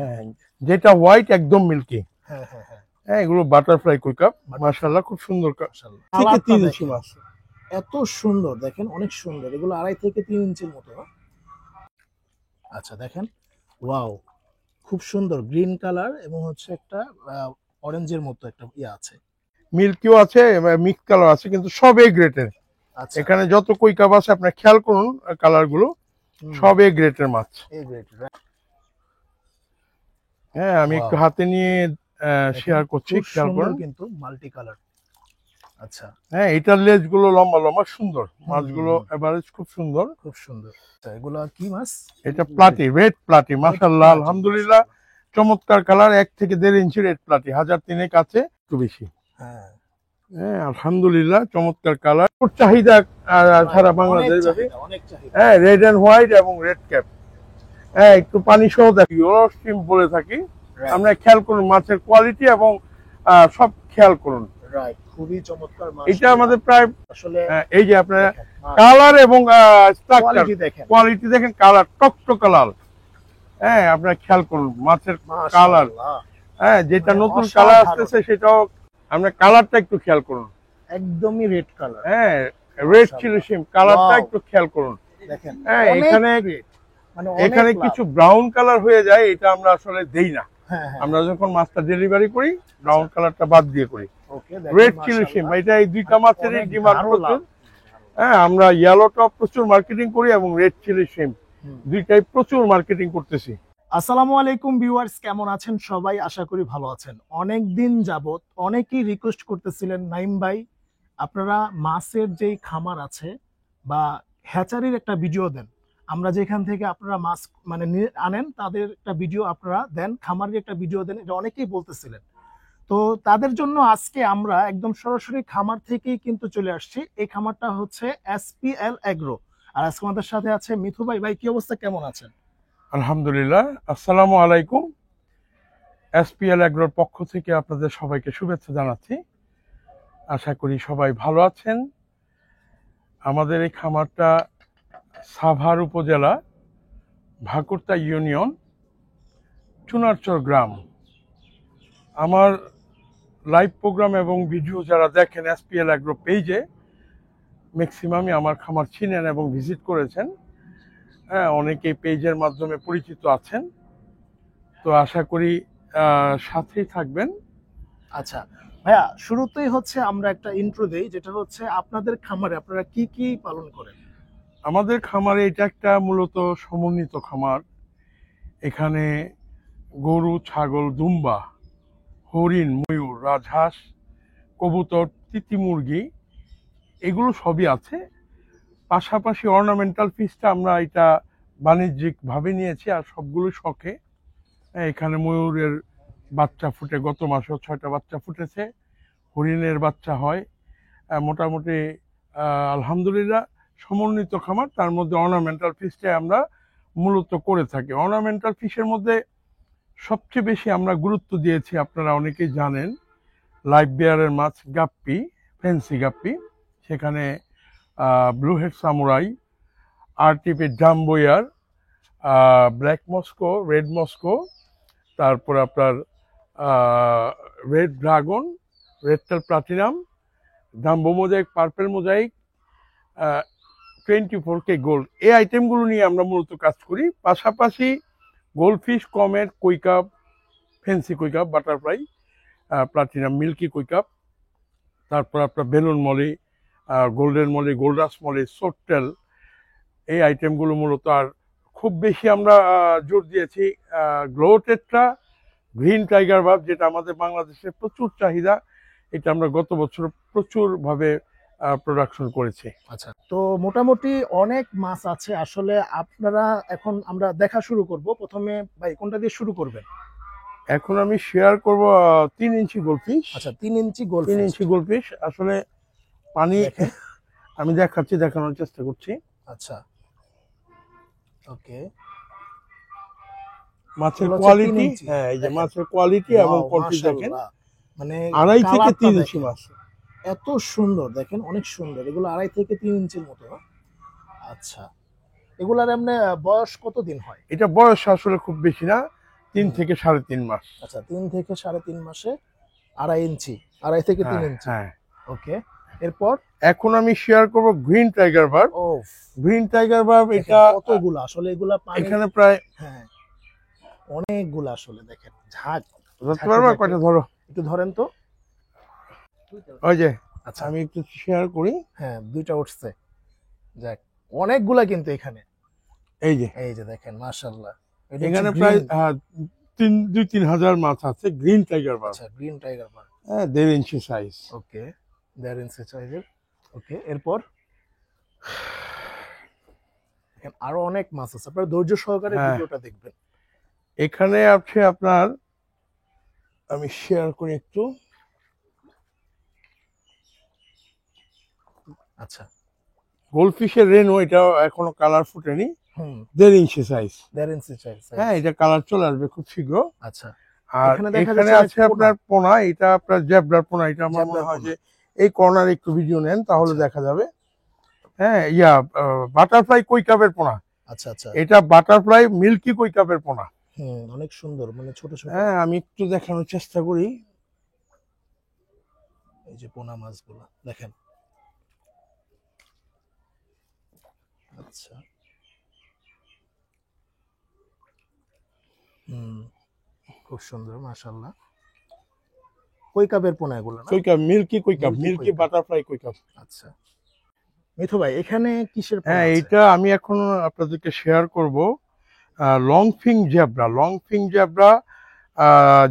হ্যাঁ, যেটা হোয়াইট একদম মিল্কি। হ্যাঁ হ্যাঁ হ্যাঁ, হ্যাঁ, এগুলো বাটারফ্লাই কুইকাপ, মাশাআল্লাহ খুব সুন্দর। মাশাআল্লাহ। থেকে কালারটা 3 ইঞ্চি দেখেন, মাছ। এত সুন্দর, দেখেন অনেক সুন্দর। এগুলো 2.5 থেকে 3 ইঞ্চির মতো। আচ্ছা দেখেন, ওয়াও, খুব সুন্দর গ্রিন কালার এবং হচ্ছে একটা অরেঞ্জের মতো একটা ইয়ে আছে। মিল্কিও আছে, মিক্স কালার আছে, কিন্তু সব এ গ্রেটের। আচ্ছা, এখানে যত কুইকাপ আছে আপনার খেয়াল করুন কালার গুলো, সব এ গ্রেটের মাছ। এই গ্রেট, হ্যাঁ, আমি একটু ওয়াও, হাতে নিয়ে দেখেন শেয়ার করছি, খুব খেয়াল সুন্দর করুন। কিন্তু মাল্টি কালার। আচ্ছা, হ্যাঁ, এটার লেজ গুলো লম্বা লম্বা সুন্দর, মাছগুলো হুম, এভারেজ খুব সুন্দর। খুব সুন্দর। আচ্ছা, এগুলো কি মাছ? এটা প্লাটি, রেড প্লাটি, মাশাআল্লাহ প্লাটি, আলহামদুলিল্লাহ। মাশাআল্লাহ। চমৎকার কালার, 1 থেকে 1.5 ইঞ্চি রেড প্লাটি, 1000 কাছে একটু বেশি। হ্যাঁ, হ্যাঁ, আলহামদুলিল্লাহ চমৎকার কালার, চাহিদা সারা অনেক বাংলাদেশ ব্যাপী। চাহিদা, অনেক চাহিদা। হ্যাঁ, রেড এন্ড হোয়াইট এবং রেড ক্যাপ। হ্যাঁ, একটু পানি সহ দেখি, ইউরো স্ট্রিম বলে থাকি Right, আমরা। খেয়াল করুন মাছের কোয়ালিটি এবং সব খেয়াল করুন। রাইট, খুবই চমৎকার মাছ। এটা আমাদের প্রায় আসলে এই যে আপনারা দেখেন, কালার এবং স্ট্রাকচার কোয়ালিটি দেখেন, কোয়ালিটি দেখেন, কালার টকটকে লাল। হ্যাঁ, আপনারা খেয়াল করুন মাছের কালার। মাশাআল্লাহ, হ্যাঁ, যেটা মানে নতুন কালার অসাধারণ। আসতেছে সেটাও আমরা কালারটা একটু খেয়াল করুন। একদমই রেড কালার। হ্যাঁ, রেড মাশাআল্লাহ। চিলি শিম কালারটা Wow, একটু খেয়াল করুন। দেখেন হ্যাঁ, অনেক এখানে red, মানে এখানে অনেক লাল। কিছু ব্রাউন কালার হয়ে যায়, এটা আমরা আসলে দেই না। হ্যাঁ হ্যাঁ, আমরা যখন মাছটা ডেলিভারি করি ব্রাউন কালারটা বাদ দিয়ে করি। ওকে, রেড চিলি শিম, এটা এই দুইটা মাছেরই ডিমান্ড গাঢ় প্রচুর। লাল। হ্যাঁ, আমরা ইয়েলো টপ প্রচুর মার্কেটিং করি এবং রেড চিলি শিম হুম। দুইটাই প্রচুর মার্কেটিং করতেছি। আসসালামু আলাইকুম ভিউয়ার্স, কেমন আছেন সবাই? আশা করি ভালো আছেন। অনেক দিন যাবত অনেকেই রিকোয়েস্ট করতেছিলেন, নাইম ভাই আপনারা মাছের যেই খামার আছে বা হ্যাচারির একটা ভিডিও দেন। আমরা যেখান থেকে আপনারা মাছ মানে আনেন তাদের একটা ভিডিও আপনারা দেন, খামারের একটা ভিডিও দেন, এটা অনেকেই বলতেছিলেন। তো তাদের জন্য আজকে আমরা একদম সরাসরি খামার থেকেই কিন্তু চলে আসছি। এই খামারটা হচ্ছে এসপিএল এগ্রো। আর আজকে আমাদের সাথে আছে মিথু ভাই। ভাই কি অবস্থা, কেমন আছেন? আলহামদুলিল্লাহ, আসসালামু আলাইকুম। এসপিএল এগ্রোর পক্ষ থেকে আপনাদের সবাইকে শুভেচ্ছা জানাচ্ছি। আশা করি সবাই ভালো আছেন। আমাদের এই খামারটা সাভার উপজেলা, ভাকুরতা ইউনিয়ন, চুনারচর গ্রাম। আমার লাইভ প্রোগ্রাম এবং ভিডিও যারা দেখেন এসপিএল এগ্রো পেজে, ম্যাক্সিমামই আমার খামার চিনেন এবং ভিজিট করেছেন। হ্যাঁ, অনেকেই পেজের মাধ্যমে পরিচিত আছেন। তো আশা করি সাথেই থাকবেন। আচ্ছা ভাইয়া, শুরুতেই হচ্ছে আমরা একটা ইন্ট্রো দেই, যেটা হচ্ছে আপনাদের খামারে আপনারা কি কি পালন করেন? আমাদের খামারে এটা একটা মূলত সমন্বিত খামার। এখানে গরু, ছাগল, দুম্বা, হরিণ, ময়ূর, রাজহাঁস, কবুতর, তিতি মুরগি, এগুলো সবই আছে। পাশাপাশি অর্নামেন্টাল ফিশটা আমরা এটা বাণিজ্যিকভাবে নিয়েছি, আর সবগুলো শখে। এখানে ময়ূরের বাচ্চা ফুটে, গত মাসেও 6টা বাচ্চা ফুটেছে। হরিণের বাচ্চা হয়। মোটামুটি আলহামদুলিল্লাহ সমন্বিত খামার। তার মধ্যে অর্নামেন্টাল ফিশটাই আমরা মূলত করে থাকি। অর্নামেন্টাল ফিশের মধ্যে সবচেয়ে বেশি আমরা গুরুত্ব দিয়েছি, আপনারা অনেকেই জানেন, লাইভ বেয়ারের মাছ, গাপ্পি, ফেন্সি গাপ্পি। সেখানে blue head samurai, RTP jumbo ear, black Moscow, red Moscow, তারপর আপনার red dragon, redtail platinum, jumbo mosaic, purple mosaic, 24K gold, এই আইটেমগুলো নিয়ে আমরা মূলত কাজ করি। পাশাপাশি goldfish, comet, koi carp, fancy koi carp, butterfly, platinum, milky koi carp, তারপর আপনার balloon molly, golden molly, gold dust molly, swordtail, এই আইটেমগুলো মূলত। আর খুব বেশি আমরা জোর দিয়েছি গ্লো টেট্রা, গ্রিন টাইগার বাব, যেটা আমাদের বাংলাদেশে প্রচুর চাহিদা। এটা আমরা গত বছর প্রচুরভাবে প্রোডাকশন করেছি। আচ্ছা, তো মোটামুটি অনেক মাছ আছে আসলে। আপনারা এখন আমরা দেখা শুরু করব। প্রথমে ভাই কোনটা দিয়ে শুরু করবেন? এখন আমি শেয়ার করব 3 ইঞ্চি গোল্ডফিশ। আচ্ছা, 3 ইঞ্চি গোল্ড। 3 ইঞ্চি গোল্ডফিশ আসলে পানি আমি দেখাচ্ছি, দেখানোর চেষ্টা করছি। আচ্ছা, ওকে, মাছের কোয়ালিটি, হ্যাঁ এই যে মাছের কোয়ালিটি এবং কোয়ালিটি দেখেন, মানে 2.5 থেকে 3 ইঞ্চি মাছ। এত সুন্দর, দেখেন অনেক সুন্দর। এগুলো 2.5 থেকে 3 ইঞ্চির মতো। আচ্ছা, এগুলার এমনি বয়স কতদিন হয়? এটা বয়স আসলে খুব বেশি না, থেকে 3.5 মাস। আচ্ছা 3 থেকে 3.5 মাসে 2.5 ইঞ্চি, 2.5 থেকে 3 ইঞ্চি। হ্যাঁ। ওকে, এরপর এখন আমি শেয়ার করব গ্রিন টাইগার বার্ব। ও গ্রিন টাইগার বার্ব এটা কতগুলো আসলে, এগুলা পানি এখানে প্রায় হ্যাঁ অনেকগুলো আসলে, দেখেন ঝাঁক। ধরতে পারবা কয়টা? ধরো একটু ধরেন তো। ওই যে আচ্ছা আমি একটু শেয়ার করি। হ্যাঁ 2টা উঠছে, যাক অনেকগুলা কিন্তু এখানে। এই যে এই যে দেখেন মাশাআল্লাহ, এখানে প্রায় 2-3 হাজার মাছ আছে গ্রিন টাইগার বার্ব। আচ্ছা গ্রিন টাইগার বার্ব। হ্যাঁ 1.5 ইঞ্চি সাইজ। ওকে 1.5 ইঞ্চি সাইজের। ওকে, এরপর এখানে আরো অনেক মাছ আছে, আপনারা ধৈর্য সহকারে হ্যাঁ। ভিডিওটা দেখবেন। এখানে আছে আপনার, আমি শেয়ার করি একটু। আচ্ছা গোল্ডফিশের রেনো, এটা এখনো কালার ফুটেনি। হুম 1.5 ইঞ্চি সাইজ। 1.5 ইঞ্চি সাইজ। হ্যাঁ এটা কালার চলে আসবে খুব শীঘ্র। আচ্ছা আর এখানে দেখা এখানে যাচ্ছে আছে আপনার পোনা, এটা আপনার জেব্রার পোনা। এটা আমার মনে জেব্রার হয় পোনা। যে এই কর্নার একটু ভিডিও নেন তাহলে আচ্ছা। দেখা যাবে। হ্যাঁ বাটারফ্লাই কই কাপের পোনা। আচ্ছা আচ্ছা এটা বাটারফ্লাই মিল্কি কই কাপের পোনা। অনেক সুন্দর, মানে ছোট ছোট। হ্যাঁ আমি একটু দেখানোর চেষ্টা করি। এই যে পোনা মাছগুলো দেখেন। আচ্ছা খুব সুন্দর মাশাআল্লাহ। কই কাপের পোনা এগুলো না? কই কাপ, মিল্কি কই কাপ, মিল্কি মিল্কি কই কাপ। বাটারফ্লাই কই কাপ। আচ্ছা মিঠু ভাই, এখানে কিসের পোনা হ্যাঁ আছে? এটা আমি এখন আপনাদেরকে শেয়ার করব লংফিং জেব্রা। লংফিং জেব্রা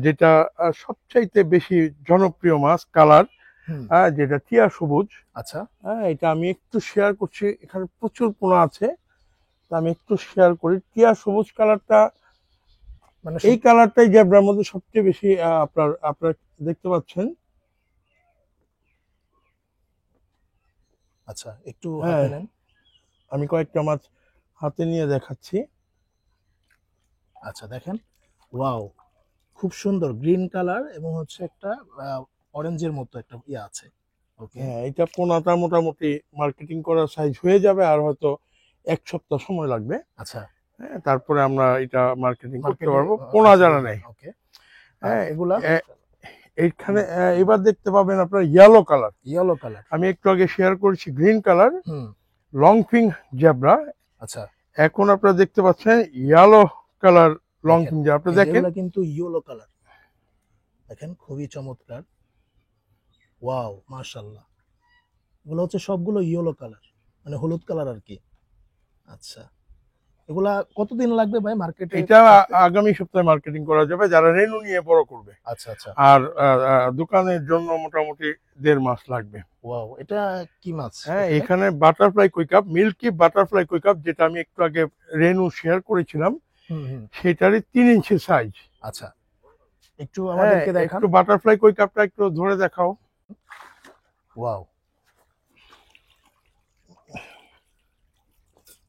যেটা সবচাইতে বেশি জনপ্রিয় মাছ কালার, যেটা টিয়া সবুজ। আচ্ছা হ্যাঁ এটা আমি একটু শেয়ার করছি। এখানে প্রচুর পোনা আছে, তা আমি একটু শেয়ার করি। টিয়া সবুজ কালারটা, মানে এই কালারটাই জেব্রার মধ্যে সবচেয়ে বেশি আপনার দেখতে পাচ্ছেন। আচ্ছা একটু হ্যাঁ। হাতে নেন। আমি কয়েকটা মাছ হাতে নিয়ে দেখাচ্ছি। আচ্ছা দেখেন, ওয়াও খুব সুন্দর গ্রিন কালার এবং হচ্ছে একটা অরেঞ্জের মতো একটা ইয়ে আছে। ওকে হ্যাঁ এটা পোনাটা মোটামুটি মার্কেটিং করার সাইজ হয়ে যাবে, আর হয়তো 1 সপ্তাহ সময় লাগবে। আচ্ছা হ্যাঁ তারপরে আমরা এটা মার্কেটিং করতে পারবো, পোনা জানা নেই। ওকে হ্যাঁ এগুলা এইখানে এবার দেখতে পাবেন আপনার ইয়েলো কালার। Yellow colour. আমি একটু আগে শেয়ার করেছি গ্রিন কালার লংফিং জেব্রা। আচ্ছা এখন আপনারা দেখতে পাচ্ছেন ইয়েলো কালার লংফিং জেব্রা। আপনি দেখেন এগুলা কিন্তু ইয়েলো কালার, দেখেন খুবই চমৎকার। ওয়াও মাশাআল্লাহ, এগুলো হচ্ছে সবগুলো ইয়েলো কালার, মানে হলুদ কালার আর কি। আচ্ছা এগুলা কতদিন লাগবে ভাই মার্কেটে? এটা আগামী সপ্তাহে মার্কেটিং করা যাবে যারা রেনু নিয়ে বড় করবে। আচ্ছা আচ্ছা। আর দোকানের জন্য মোটামুটি 1.5 মাস লাগবে। ওয়াও, এটা কি মাছ? হ্যাঁ এখানে বাটারফ্লাই কই কাপ, মিল্কি বাটারফ্লাই কই কাপ, যেটা আমি একটু আগে রেনু শেয়ার করেছিলাম, সেটারই 3 ইঞ্চি সাইজ। আচ্ছা একটু আমাদেরকে দেখান। একটু বাটারফ্লাই কই কাপটা একটু ধরে দেখাও। ওয়াও,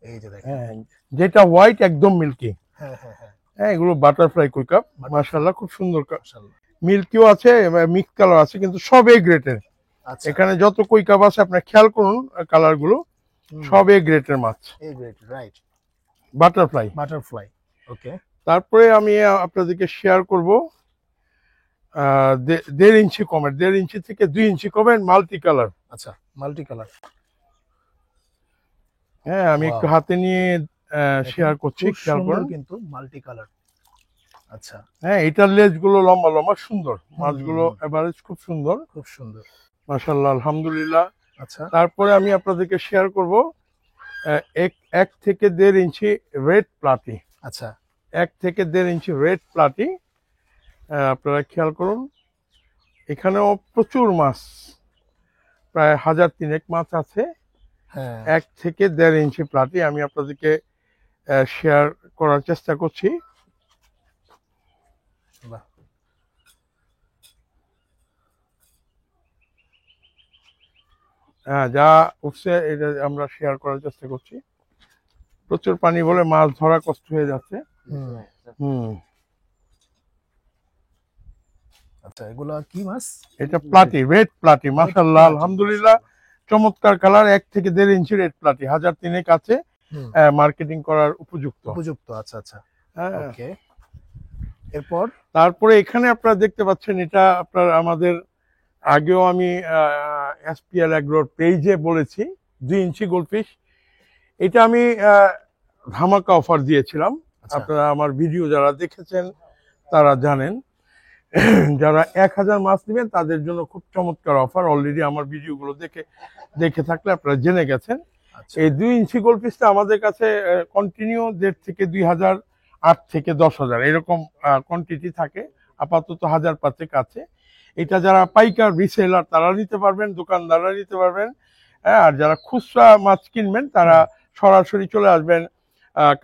এই যে দেখেন। হ্যাঁ যেটা হোয়াইট একদম মিল্কি। হ্যাঁ হ্যাঁ হ্যাঁ হ্যাঁ এগুলো বাটারফ্লাই কই কাপ, মাশাআল্লাহ খুব সুন্দর। মাশাআল্লাহ মিল্কিও আছে, মিক্স কালার আছে, কিন্তু সব এ গ্রেডের। আচ্ছা এখানে যত কই কাপ আছে আপনার খেয়াল করুন কালার গুলো, সব এ গ্রেডের মাছ। A grade, right, butterfly. Butterfly. Okay তারপরে আমি আপনাদেরকে শেয়ার করব 1.5 ইঞ্চি কমেট, 1.5 ইঞ্চি থেকে 2 ইঞ্চি কমেট মাল্টি কালার। আচ্ছা মাল্টি কালার। হ্যাঁ আমি একটু হাতে নিয়ে শেয়ার করছি, খেয়াল করুন কিন্তু মাল্টি কালার। আচ্ছা হ্যাঁ এটার লেজ গুলো লম্বা লম্বা সুন্দর, মাছগুলো এভারেজ খুব সুন্দর, খুব সুন্দর মাশাআল্লাহ আলহামদুলিল্লাহ। আচ্ছা তারপরে আমি আপনাদেরকে শেয়ার করব 1 থেকে 1.5 ইঞ্চি রেড প্লাটি। আচ্ছা 1 থেকে 1.5 ইঞ্চি রেড প্লাটি। আপনারা খেয়াল করুন, এখানেও প্রচুর মাছ, প্রায় 1000-3 মাছ আছে। হ্যাঁ 1 থেকে 1.5 ইঞ্চি প্লাটি আমি আপনাদেরকে শেয়ার করার চেষ্টা করছি। বাহ, হ্যাঁ যা উঠছে এটা আমরা শেয়ার করার চেষ্টা করছি। প্রচুর পানি বলে মাছ ধরা কষ্ট হয়ে যাচ্ছে। আচ্ছা এগুলা কি মাছ? এটা প্লাটি, রেড প্লাটি, মাশাআল্লাহ আলহামদুলিল্লাহ চমৎকার কালার। 1 থেকে 1.5 ইঞ্চি রেড প্লাটি, 1000-3 আছে, মার্কেটিং করার উপযুক্ত। উপযুক্ত। আচ্ছা আচ্ছা ওকে। এরপর তারপরে এখানে আপনারা দেখতে পাচ্ছেন, এটা আপনার আমাদের আগেও আমি এসপিএল অ্যাগ্রোর পেজে বলেছি, 2 ইঞ্চি গোল্ডফিশ। এটা আমি ধামাকা অফার দিয়েছিলাম। আচ্ছা। আপনারা আমার ভিডিও যারা দেখেছেন তারা জানেন। যারা 1000 মাছ নেবেন তাদের জন্য খুব চমৎকার অফার। অলরেডি আমার ভিডিওগুলো দেখে থাকলে আপনারা জেনে গেছেন। আচ্ছা। এই 2 ইঞ্চি গোল্ডফিশটা আমাদের কাছে কন্টিনিউ 1.5 থেকে 2000, 8 থেকে 10,000 এরকম কোয়ান্টিটি থাকে। আপাতত 1000 পাতেক আছে। এটা যারা পাইকার রিসেলার তারা নিতে পারবেন, দোকানদাররা নিতে পারবেন। হ্যাঁ, আর যারা খুচরা মাছ কিনবেন তারা সরাসরি চলে আসবেন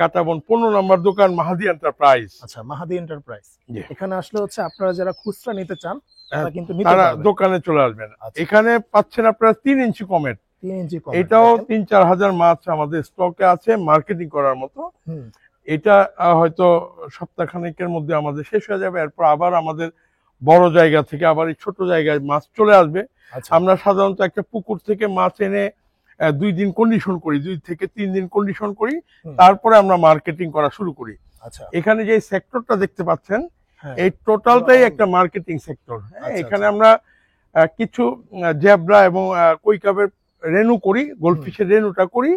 কাটাবন 15 নম্বর দোকান, মাহাদি এন্টারপ্রাইজ। আচ্ছা, মাহাদি এন্টারপ্রাইজ। জি। এখানে আসলে হচ্ছে আপনারা যারা খুচরা নিতে চান তারা কিন্তু নিতে তারা পারবেন। দোকানে চলে আসবেন। আচ্ছা। এখানে পাচ্ছেন আপনারা 3 ইঞ্চি কমেট। 3 ইঞ্চি কম। এটাও 3-4 হাজার মাছ আমাদের স্টকে আছে মার্কেটিং করার মতো। এটা হয়তো সপ্তাহখানেকের মধ্যে আমাদের শেষ হয়ে যাবে। এরপর আবার আমাদের বড় জায়গা থেকে আবার এই ছোট জায়গায় মাছ চলে আসবে। আচ্ছা। আমরা সাধারণত একটা পুকুর থেকে মাছ এনে 2 দিন কন্ডিশন করি, 2 থেকে 3 দিন কন্ডিশন করি, তারপরে আমরা মার্কেটিং করা শুরু করি। আচ্ছা। এখানে যে সেক্টরটা দেখতে পাচ্ছেন, হ্যাঁ। এই টোটালটাই একটা মার্কেটিং সেক্টর। এখানে আমরা কিছু জ্যাবরা এবং কৈকাবের রেনু করি, গোল্ডফিশের রেনুটা করি,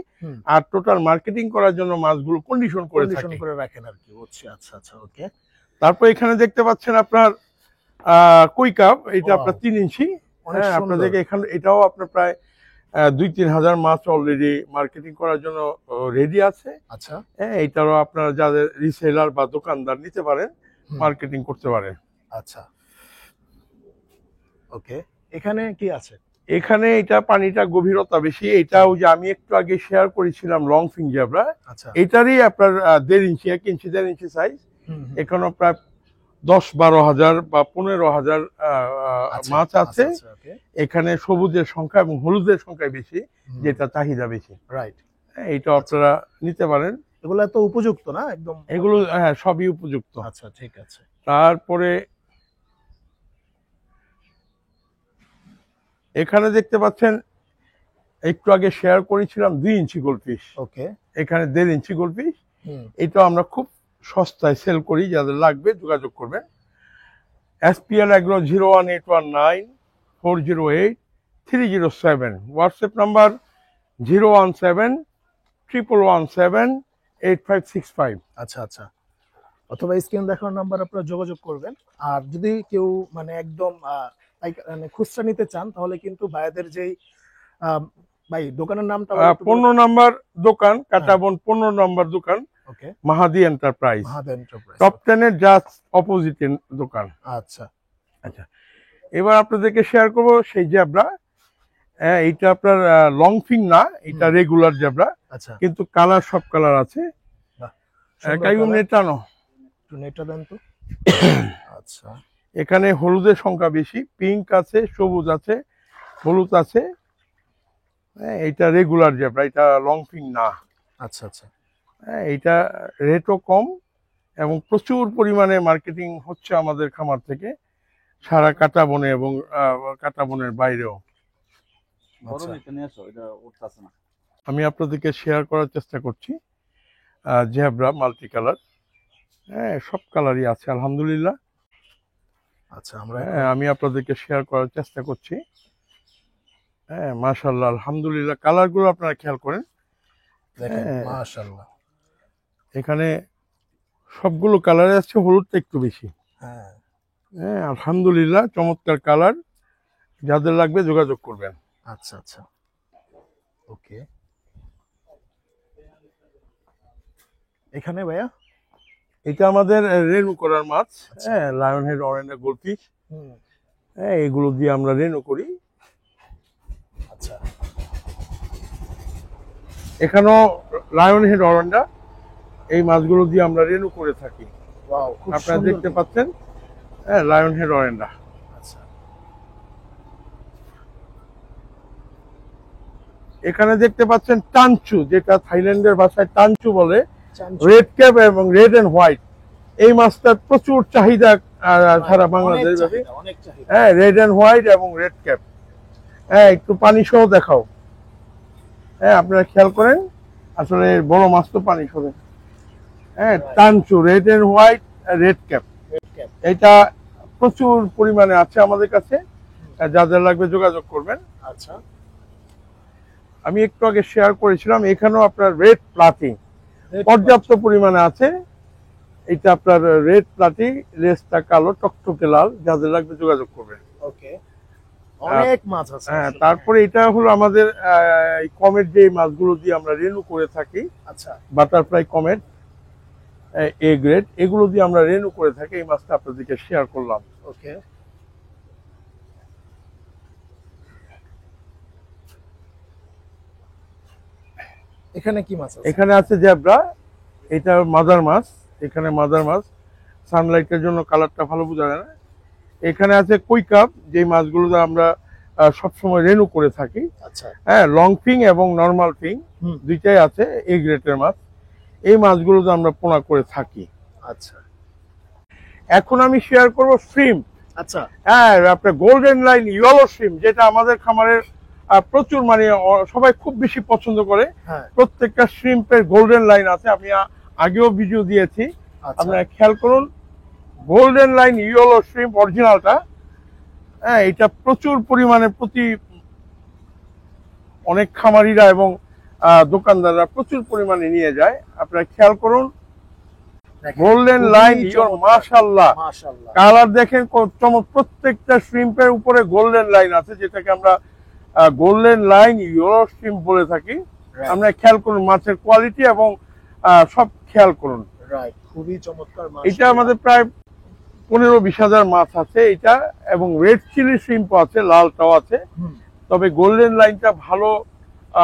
আর টোটাল মার্কেটিং করার জন্য মাছগুলো কন্ডিশন করে রাখেন আর কি। আচ্ছা আচ্ছা, ওকে। তারপর এখানে দেখতে পাচ্ছেন আপনার কৈকাব, এটা আপনার 3 ইঞ্চি। হ্যাঁ, আপনাদেরকে এখানে এটাও আপনার প্রায় 2-3 হাজার মাছ অলরেডি মার্কেটিং করার জন্য রেডি আছে। আচ্ছা। হ্যাঁ, এটারও আপনারা যাদের রিসেলার বা দোকানদার নিতে পারেন, মার্কেটিং করতে পারেন। আচ্ছা, ওকে। এখানে কি আছে? এখানে এটা পানিটা গভীরতা বেশি। এটা ওই যে আমি একটু আগে শেয়ার করেছিলাম লং ফিং জ্যাবরা, এটারই আপনার 1.5 ইঞ্চি, 1 ইঞ্চি 1.5 ইঞ্চি সাইজ। এখানে প্রায় 10-12 হাজার বা 15 হাজার মাছ আছে। এখানে সবুজের সংখ্যা এবং হলুদের সংখ্যা বেশি, যেটা চাহিদা বেশি। রাইট। এইটা আপনারা নিতে পারেন। এগুলো তো উপযুক্ত না একদম? এগুলো হ্যাঁ, সবই উপযুক্ত। আচ্ছা, ঠিক আছে। তারপরে এখানে দেখতে পাচ্ছেন, একটু আগে শেয়ার করেছিলাম 2 ইঞ্চি গোল্ডফিশ। ওকে। এখানে 1.5 ইঞ্চি গোল্ডফিশ। এটা আমরা খুব সস্তায় সেল করি, যাদের লাগবে যোগাযোগ করবেন। SPL agro 01819408307, WhatsApp number 01711178565। আচ্ছা আচ্ছা, অথবা স্ক্রিন দেখার নাম্বার আপনারা যোগাযোগ করবেন। আর যদি কেউ মানে একদম খুচরা নিতে চান তাহলে কিন্তু ভাইদের যেই ভাই দোকানের নামটা 15 নম্বর দোকান, কাটাবন 15 নম্বর দোকান, মাহাদি এন্টারপ্রাইজ। টপ 10 এর জাস্ট অপোজিট দোকান। আচ্ছা আচ্ছা, এবার আপনাদেরকে শেয়ার করব সেই জ্যাবরা। এইটা আপনার লং ফিং না, এটা রেগুলার জ্যাবরা, কিন্তু কালার সব কালার আছে। কাইম নেটানো, একটু নেটা দেন তো। আচ্ছা, এখানে হলুদের সংখ্যা বেশি, পিঙ্ক আছে, সবুজ আছে, হলুদ আছে। এইটা রেগুলার জ্যাবরা, এটা লং ফিং না। আচ্ছা আচ্ছা, এইটা রেটও কম এবং প্রচুর পরিমাণে মার্কেটিং হচ্ছে আমাদের খামার থেকে সারা কাটাবনে এবং কাটাবনের বাইরেও। আমি আপনাদেরকে শেয়ার করার চেষ্টা করছি জ্যাবরা মাল্টি কালার। হ্যাঁ, সব কালারই আছে আলহামদুলিল্লাহ। আচ্ছা, আমরা আমি আপনাদেরকে শেয়ার করার চেষ্টা করছি। হ্যাঁ, মাশাআল্লাহ, আলহামদুলিল্লাহ। কালারগুলো আপনারা খেয়াল করেন, দেখেন মাশাআল্লাহ। এখানে সবগুলো কালারে আছে, হলুদটা একটু বেশি। হ্যাঁ হ্যাঁ, আলহামদুলিল্লাহ, চমৎকার কালার। যাদের লাগবে যোগাযোগ করবেন। আচ্ছা আচ্ছা, ওকে। এখানে ভাইয়া এটা আমাদের রেনু করার মাছ। হ্যাঁ, লায়ন হেড, অরেন্ডা, গোল্ডফিশ। হ্যাঁ, এগুলো দিয়ে আমরা রেনু করি। আচ্ছা, এখানেও লায়ন হেড, অরেন্ডা, এই মাছগুলো দিয়ে আমরা রেনু করে থাকি। আপনারা দেখতে পাচ্ছেন, হ্যাঁ, লায়ন হেড, অরেন্ডা। আচ্ছা, এখানে দেখতে পাচ্ছেন টানচু, যেটা থাইল্যান্ডের ভাষায় টানচু বলে, রেড ক্যাপ এবং রেড এন্ড হোয়াইট। এই মাছটার প্রচুর চাহিদা সারা বাংলাদেশ। হ্যাঁ, রেড এন্ড হোয়াইট এবং রেড ক্যাপ। হ্যাঁ, একটু পানি সহ দেখাও। হ্যাঁ, আপনারা খেয়াল করেন, আসলে বড় মাছ তো পানি সহ। হ্যাঁ, tancho, red and white, red cap. Cap. এটা প্রচুর পরিমাণে আছে আমাদের কাছে, যাদের লাগবে যোগাযোগ করবেন। আচ্ছা, আমি একটু আগে শেয়ার করেছিলাম, এখানেও আপনার রেড প্লাটি পর্যাপ্ত পরিমাণে আছে। এটা আপনার রেড প্লাটি, লেজটা কালো টকটকে লাল, যাদের লাগবে যোগাযোগ করবেন। ওকে, অনেক মাছ আছে। হ্যাঁ, তারপরে এটা হলো আমাদের কমেট যে মাছগুলো দিয়ে আমরা রেনু করে থাকি। আচ্ছা, বাটারফ্লাই কমেট এ গ্রেড, এগুলো দিয়ে আমরা রেনু করে থাকি। এই মাছটা আপনাদেরকে শেয়ার করলাম। ওকে, এখানে কি মাছ আছে? এখানে আছে জেব্রা, এটা মাদার মাছ। এখানে মাদার মাছ, সানলাইটের জন্য কালারটা ভালো বোঝা যায় না। এখানে আছে কই কাপ, যে মাছগুলো আমরা সবসময় রেনু করে থাকি। আচ্ছা, হ্যাঁ, লং ফিং এবং নর্মাল ফিং দুইটাই আছে, এ গ্রেডের মাছ। এই মাছগুলো আমরা পোনা করে থাকি। আচ্ছা, এখন আমি শেয়ার করব শ্রিম্প। আচ্ছা, হ্যাঁ, আপনার গোল্ডেন লাইন ইয়েলো শ্রিম্প, যেটা আমাদের খামারের প্রচুর মানে সবাই খুব বেশি পছন্দ করে। হ্যাঁ, প্রত্যেকটা শ্রিম্পের গোল্ডেন লাইন আছে, আমি আগেও ভিডিও দিয়েছি, আচ্ছা, আপনারা খেয়াল করুন। গোল্ডেন লাইন ইয়েলো শ্রিম্প অরিজিনালটা, হ্যাঁ, এটা প্রচুর পরিমাণে অনেক খামারিরা এবং দোকানদাররা প্রচুর পরিমাণে নিয়ে যায়। আপনারা খেয়াল করুন, গোল্ডেন লাইন ইয়োর, মাশাআল্লাহ, মাশাআল্লাহ, কালার দেখেন, প্রত্যেকটা শ্রিম্পের উপরে গোল্ডেন লাইন আছে, যেটাকে আমরা গোল্ডেন লাইন ইয়োর শ্রিম্প বলে থাকি। আমরা খেয়াল করুন মাছের কোয়ালিটি এবং সব খেয়াল করুন। রাইট, খুবই চমৎকার মাছ। এটা আমাদের প্রায় 15-20 হাজার মাছ আছে এটা, এবং রেড চিলি শ্রিম্প আছে, লালটাও আছে। তবে গোল্ডেন লাইনটা ভালো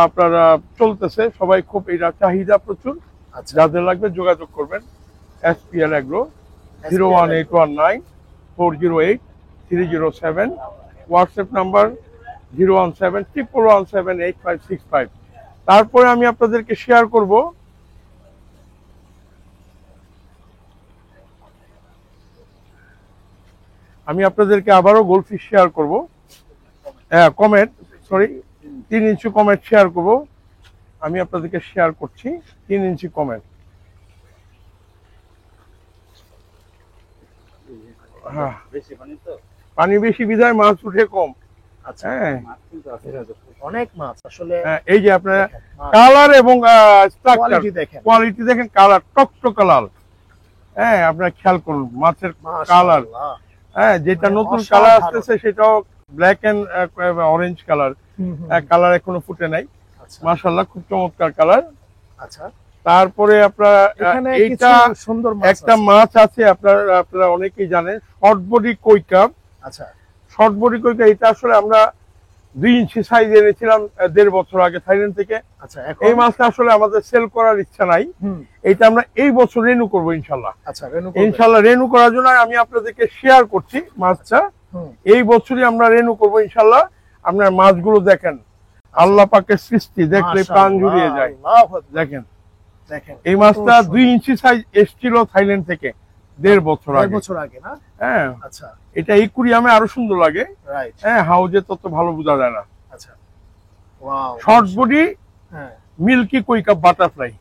আপনারা চলতেছে, সবাই খুব এটা চাহিদা প্রচুর। যাদের লাগবে যোগাযোগ করবেন। SPL Agro, 01819408307, WhatsApp number 01711178565। তারপরে আমি আপনাদেরকে শেয়ার করব আবারও গোল্ডফিশ শেয়ার করব, কমেট, সরি 3 ইঞ্চি কমেট শেয়ার করব। আমি আপনাদেরকে শেয়ার করছি 3 ইঞ্চি কমেট। হ্যাঁ, পানি বেশি বিধায় মাছ উঠে কম। আচ্ছা, হ্যাঁ, অনেক মাছ আসলে। এই যে আপনারা কালার এবং স্ট্রাকচার দেখেন, কোয়ালিটি দেখেন, কালার টকটকে লাল। হ্যাঁ, আপনারা খেয়াল করুন মাছের কালার। হ্যাঁ, যেটা নতুন কালার আসতেছে সেটাও black and orange colour, colour এখনো ফুটে নাই। মাশাআল্লাহ, খুব চমৎকার কালার। আচ্ছা, তারপরে আপনারা এইটা সুন্দর একটা মাছ আছে, আপনারা অনেকেই জানেন, শর্ট বডি কই কাপ। আচ্ছা, শর্ট বডি কই কাপ, এটা আসলে আমরা 2 ইঞ্চি সাইজ এনেছিলাম 1.5 বছর আগে থাইল্যান্ড থেকে। আচ্ছা, এই মাছটা আসলে আমাদের সেল করার ইচ্ছা নাই, এটা আমরা এই বছর রেনু করবো ইনশাল্লাহ। আচ্ছা, ইনশাল্লাহ রেনু করার জন্য আমি আপনাদেরকে শেয়ার করছি মাছটা। এই বছরই আমরা রেনু করবো ইনশাল্লাহ। আপনার মাছগুলো দেখেন, আল্লাহ পাকের সৃষ্টি, দেখলে প্রাণ জুড়িয়ে যায়। দেখেন, এই মাছটা 2 ইঞ্চি সাইজ এসেছিল থাইল্যান্ড থেকে 1.5 বছর আগে না? হ্যাঁ, আচ্ছা, এটা একুরিয়ামে আরো সুন্দর লাগে। হ্যাঁ, হাউজে তত ভালো বোঝা যায় না। আচ্ছা, ওয়াও, শর্ট বডি হ্যাঁ, মিল্কি কই কাপ বাটারফ্লাই।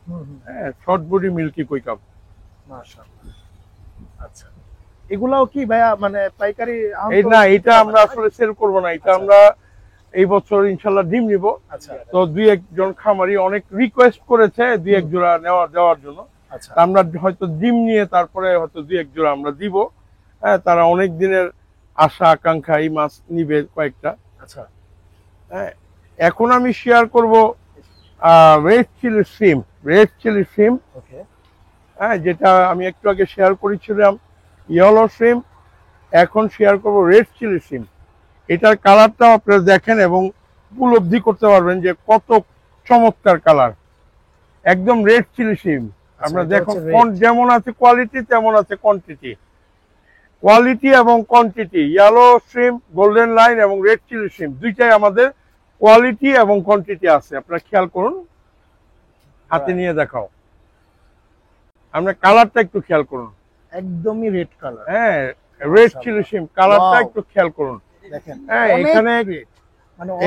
হ্যাঁ, শর্ট বডি মিল্কি কই কাপ। মাশাআল্লাহ। আচ্ছা, এগুলাও কি ভাইয়া মানে পাইকারি? এই না, এটা আমরা আসলে সেল করব না, এটা আমরা এই বছর ইনশাআল্লাহ ডিম নিব। আচ্ছা, তো 2-1 খামারি অনেক রিকোয়েস্ট করেছে 2-1 জোড়া দেওয়ার জন্য। আচ্ছা, আমরা হয়তো ডিম নিয়ে তারপরে হয়তো 2-1 জোড়া আমরা দিব। হ্যাঁ, তারা অনেক দিনের আশা আকাঙ্ক্ষা, এই মাছ নিবে কয়েকটা। আচ্ছা, হ্যাঁ, এখন আমি শেয়ার করব রেড চিলি শ্রিম্প। ওকে, হ্যাঁ, যেটা আমি একটু আগে শেয়ার করেছিলাম ইয়েলো শ্রিম্প, এখন শেয়ার করব রেড চিলি শ্রিম্প। এটার কালারটাও আপনারা দেখেন এবং উপলব্ধি করতে পারবেন যে কত চমৎকার কালার, একদম রেড চিলি শ্রিম্প। আপনারা দেখুন, যেমন আছে কোয়ালিটি তেমন আছে কোয়ান্টিটি। কোয়ালিটি এবং quantity, yellow shrimp, golden line এবং রেড চিলি শ্রিম্প দুইটাই আমাদের কোয়ালিটি এবং কোয়ান্টিটি আছে। আপনারা খেয়াল করুন, হাতে নিয়ে দেখাও, আমরা কালারটা একটু খেয়াল করুন, একদমই রেড কালার। হ্যাঁ, রেড চিলি শ্রিম্প কালারটা একটু খেয়াল করুন। হ্যাঁ,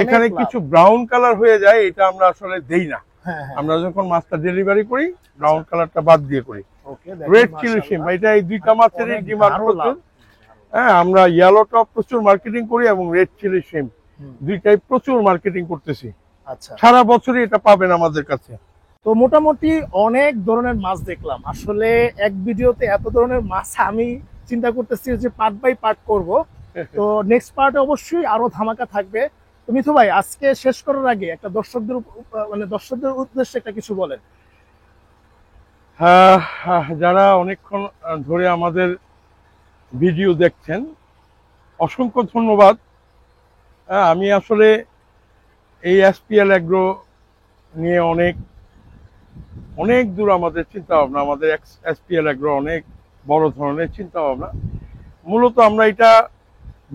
এখানে কিছু ব্রাউন কালার হয়ে যায়, এটা আমরা আসলে দেই না। হ্যাঁ হ্যাঁ আমরা যখন মাছটা ডেলিভারি করি ব্রাউন কালারটা বাদ দিয়ে করি। ওকে রেড চিলি শিম, এটা এই দুইটা মাছেরই ডিমান্ড প্রচুর। হ্যাঁ, আমরা ইয়েলো টপ প্রচুর মার্কেটিং করি এবং রেড চিলি শিম দুইটাই প্রচুর মার্কেটিং করতেছি। আচ্ছা, সারা বছরই এটা পাবেন আমাদের কাছে। তো মোটামুটি অনেক ধরনের মাছ দেখলাম। আসলে এক ভিডিওতে এত ধরনের মাছ আমি চিন্তা করতেছি যে পার্ট বাই পার্ট করব। তো নেক্সট পার্টে অবশ্যই আরো ধামাকা থাকবে। তো মিথু ভাই, আজকে শেষ করার আগে একটা দর্শকদের উদ্দেশ্যে একটা কিছু বলেন। যারা অনেকক্ষণ ধরে আমাদের ভিডিও দেখছেন, অসংখ্য ধন্যবাদ। আমি আসলে এই এসপিএল এগ্রো নিয়ে অনেক দূর আমাদের চিন্তা ভাবনা, আমাদের এসপিএল এগ্রো অনেক বড় ধরনের চিন্তা ভাবনা। মূলত আমরা এটা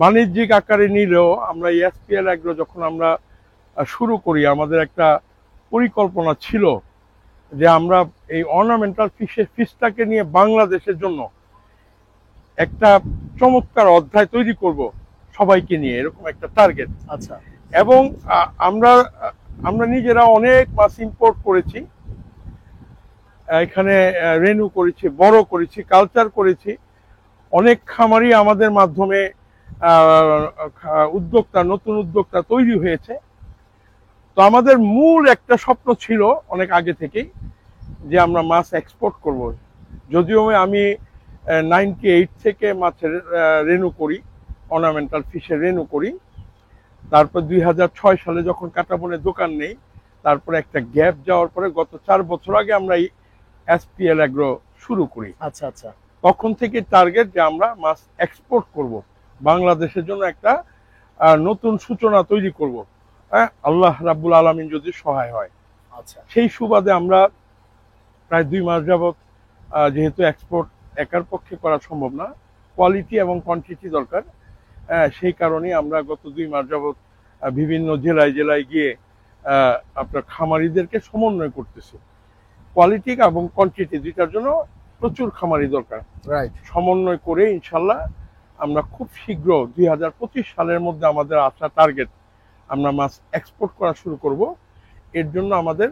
বাণিজ্যিক আকারে নিলেও আমরা এই এসপিএল এগ্রো যখন আমরা শুরু করি, আমাদের একটা পরিকল্পনা ছিল যে আমরা এই অর্নামেন্টাল ফিশটাকে নিয়ে বাংলাদেশের জন্য একটা চমৎকার অধ্যায় তৈরি করব সবাইকে নিয়ে, এরকম একটা টার্গেট। আচ্ছা, এবং আমরা নিজেরা অনেক মাছ ইম্পোর্ট করেছি, এখানে রেনু করেছি, বড় করেছি, কালচার করেছি। অনেক খামারই আমাদের মাধ্যমে নতুন উদ্যোক্তা তৈরি হয়েছে। তো আমাদের মূল একটা স্বপ্ন ছিল অনেক আগে থেকেই যে আমরা মাছ এক্সপোর্ট করব। যদিও আমি 98 থেকে মাছের রেনু করি, অর্নামেন্টাল ফিশের রেনু করি। তারপর 2006 সালে যখন কাঁটাবনে দোকান নেই, তারপরে একটা গ্যাপ যাওয়ার পরে গত 4 বছর আগে আমরা এই এসপিএল এগ্রো শুরু করি। আচ্ছা আচ্ছা, তখন থেকে টার্গেট যে আমরা মাছ এক্সপোর্ট করব, বাংলাদেশের জন্য একটা নতুন সূচনা তৈরি করব। আল্লাহ রাব্বুল আলামিন যদি সহায় হয়। আচ্ছা, সেই সুবাদে আমরা প্রায় 2 মাস যাবৎ, যেহেতু এক্সপোর্ট একার পক্ষে করা সম্ভব না, কোয়ালিটি এবং কোয়ান্টিটি দরকার, সেই কারণেই আমরা গত 2 মাস যাবৎ বিভিন্ন জেলায় গিয়ে আপনার খামারিদেরকে সমন্বয় করতেছি। কোয়ালিটি এবং কোয়ান্টিটি দুইটার জন্য প্রচুর খামারি দরকার। রাইট। সমন্বয় করে ইনশাল্লাহ আমরা খুব শীঘ্র 2025 সালের মধ্যে আমাদের আশা টার্গেট আমরা মাছ এক্সপোর্ট করা শুরু করব। এর জন্য আমাদের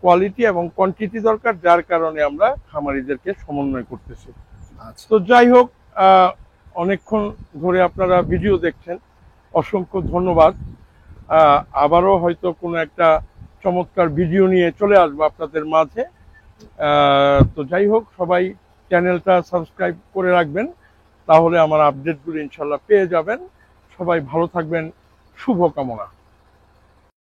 কোয়ালিটি এবং কোয়ান্টিটি দরকার, যার কারণে আমরা খামারিদেরকে সমন্বয় করতেছি। আচ্ছা, তো যাই হোক, অনেকক্ষণ ধরে আপনারা ভিডিও দেখছেন, অসংখ্য ধন্যবাদ। আবারও হয়তো কোনো একটা চমৎকার ভিডিও নিয়ে চলে আসবো আপনাদের মাঝে। তো যাই হোক, সবাই চ্যানেলটা সাবস্ক্রাইব করে রাখবেন, তাহলে আমার আপডেটগুলো ইনশাল্লাহ পেয়ে যাবেন। সবাই ভালো থাকবেন, শুভকামনা।